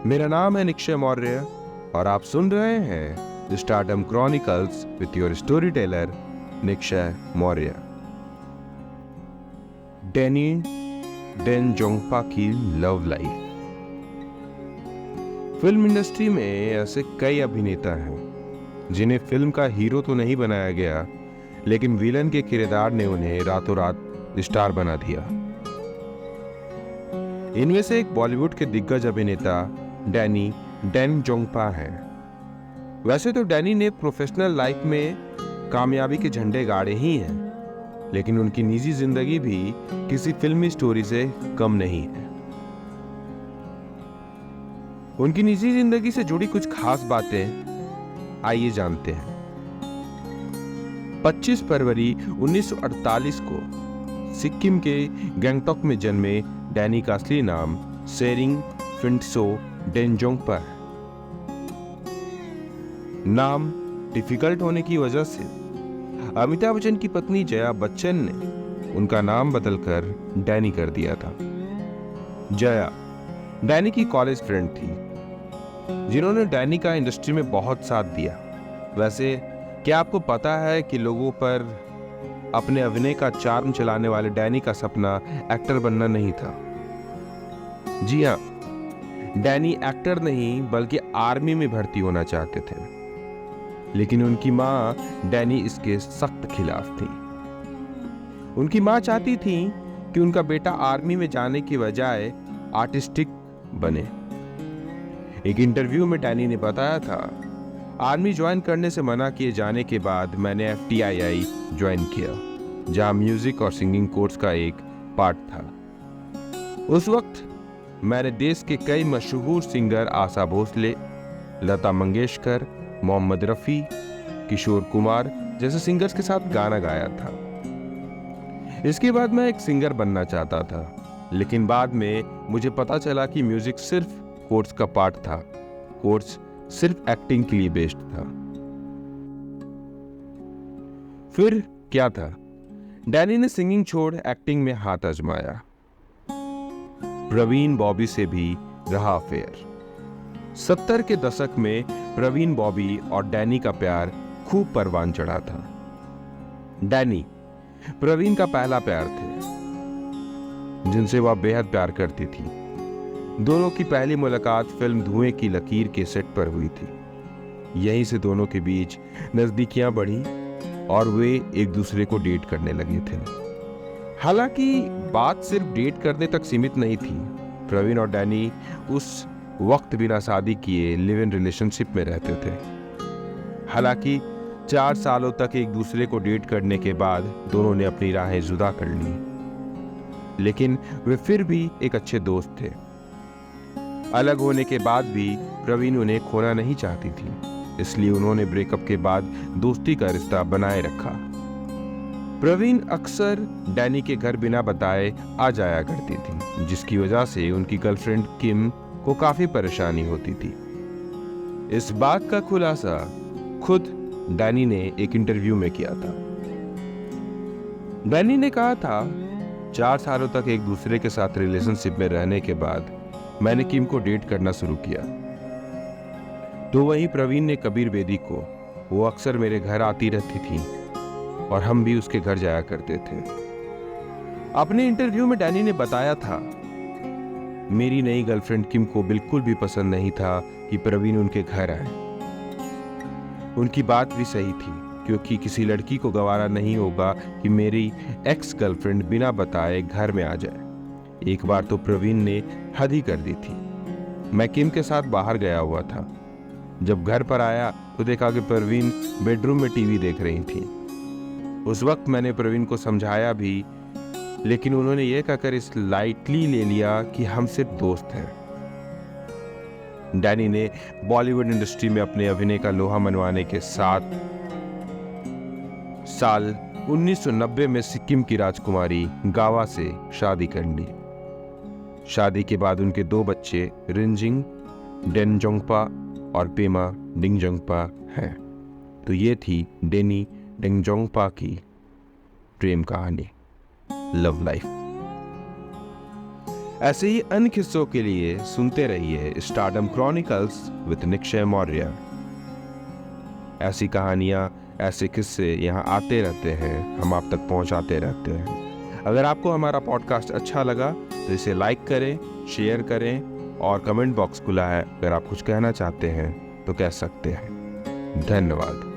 मेरा नाम है निक्षय मौर्य और आप सुन रहे हैं the stardom chronicles with your story teller Nikshay Maurya. Danny Denzongpa की लव लाइफ। फिल्म इंडस्ट्री में ऐसे कई अभिनेता हैं जिन्हें फिल्म का हीरो तो नहीं बनाया गया, लेकिन विलन के किरदार ने उन्हें रातों रात स्टार बना दिया। इनमें से एक बॉलीवुड के दिग्गज अभिनेता डैनी डेनजोंगपा है। वैसे तो डैनी ने प्रोफेशनल लाइफ में कामयाबी के झंडे गाड़े ही हैं, लेकिन उनकी निजी जिंदगी भी किसी फिल्मी स्टोरी से कम नहीं है। उनकी निजी जिंदगी से जुड़ी कुछ खास बातें आइए जानते हैं। 25 फरवरी 1948 को सिक्किम के गैंगटॉक में जन्मे डैनी का असली नाम सेरिंग फिंटसो डेनजोंगपा है। नाम डिफिकल्ट होने की वजह से अमिताभ बच्चन की पत्नी जया बच्चन ने उनका नाम बदलकर डैनी कर दिया था। जया डैनी की कॉलेज फ्रेंड थी, जिन्होंने डैनी का इंडस्ट्री में बहुत साथ दिया। वैसे क्या आपको पता है कि लोगों पर अपने अभिनय का चार्म चलाने वाले डैनी का सपना एक्टर बनना नहीं था। जी हाँ, डैनी एक्टर नहीं बल्कि आर्मी में भर्ती होना चाहते थे, लेकिन उनकी माँ डैनी इसके सख्त खिलाफ थी। उनकी माँ चाहती थी कि उनका बेटा आर्मी में जाने की बजाय आर्टिस्टिक बने। एक इंटरव्यू में डैनी ने बताया था, आर्मी ज्वाइन करने से मना किए जाने के बाद मैंने FTII ज्वाइन किया, जहां म्यूजिक और सिंगिंग कोर्स का एक पार्ट था। उस वक्त मैंने देश के कई मशहूर सिंगर आशा भोसले, लता मंगेशकर, मोहम्मद रफी, किशोर कुमार जैसे सिंगर्स के साथ गाना गाया था। इसके बाद मैं एक सिंगर बनना चाहता था, लेकिन बाद में मुझे पता चला कि म्यूजिक सिर्फ कोर्स का पार्ट था। कोर्स सिर्फ एक्टिंग के लिए बेस्ड था। फिर क्या था, डैनी ने सिंगिंग छोड़ एक्टिंग में हाथ आजमाया। प्रवीण बॉबी से भी रहा अफेयर। 70 के दशक में प्रवीण बॉबी और डैनी का प्यार खूब परवान चढ़ा था। डैनी प्रवीण का पहला प्यार थे, जिनसे वह बेहद प्यार करती थी। दोनों की पहली मुलाकात फिल्म धुएं की लकीर के सेट पर हुई थी। यहीं से दोनों के बीच नजदीकियां बढ़ी और वे एक दूसरे को डेट करने लगे थे। हालांकि बात सिर्फ डेट करने तक सीमित नहीं थी। प्रवीण और डैनी उस वक्त बिना शादी किए लिव इन रिलेशनशिप में रहते थे। हालांकि 4 सालों तक एक दूसरे को डेट करने के बाद दोनों ने अपनी राहें जुदा कर ली, लेकिन वे फिर भी एक अच्छे दोस्त थे। अलग होने के बाद भी प्रवीण उन्हें खोना नहीं चाहती थी, इसलिए उन्होंने ब्रेकअप के बाद दोस्ती का रिश्ता बनाए रखा। प्रवीण अक्सर डैनी के घर बिना बताए आ जाया करती थी, जिसकी वजह से उनकी गर्लफ्रेंड किम को काफी परेशानी होती थी। इस बात का खुलासा खुद डैनी ने एक इंटरव्यू में किया था। डैनी ने कहा था, 4 सालों तक एक दूसरे के साथ रिलेशनशिप में रहने के बाद मैंने किम को डेट करना शुरू किया, तो वहीं प्रवीण ने कबीर बेदी को। वो अक्सर मेरे घर आती रहती थी और हम भी उसके घर जाया करते थे। अपने इंटरव्यू में डैनी ने बताया था, मेरी नई गर्लफ्रेंड किम को बिल्कुल भी पसंद नहीं था कि प्रवीण उनके घर आए। उनकी बात भी सही थी, क्योंकि किसी लड़की को गवारा नहीं होगा कि मेरी एक्स गर्लफ्रेंड बिना बताए घर में आ जाए। एक बार तो प्रवीण ने हद ही कर दी थी। मैं किम के साथ बाहर गया हुआ था। जब घर पर आया तो देखा कि प्रवीण बेडरूम में टीवी देख रही थी। उस वक्त मैंने प्रवीण को समझाया भी, लेकिन उन्होंने यह कहकर इस लाइटली ले लिया कि हम सिर्फ दोस्त हैं। डैनी ने बॉलीवुड इंडस्ट्री में अपने अभिनय का लोहा मनवाने के साथ साल 1990 में सिक्किम की राजकुमारी गावा से शादी कर ली। शादी के बाद उनके 2 बच्चे रिंजिंग डेनजोंगपा और पेमा डिंगजोंगपा हैं। तो ये थी डैनी डेनजोंगपा की प्रेम कहानी, लव लाइफ। ऐसे ही अन्य किस्सों के लिए सुनते रहिए stardom chronicles with Nikshay Maurya. ऐसी कहानियां, ऐसे किस्से यहाँ आते रहते हैं, हम आप तक पहुंचाते रहते हैं। अगर आपको हमारा पॉडकास्ट अच्छा लगा तो इसे लाइक करें, शेयर करें और कमेंट बॉक्स खुला है, अगर आप कुछ कहना चाहते हैं तो कह सकते हैं। धन्यवाद।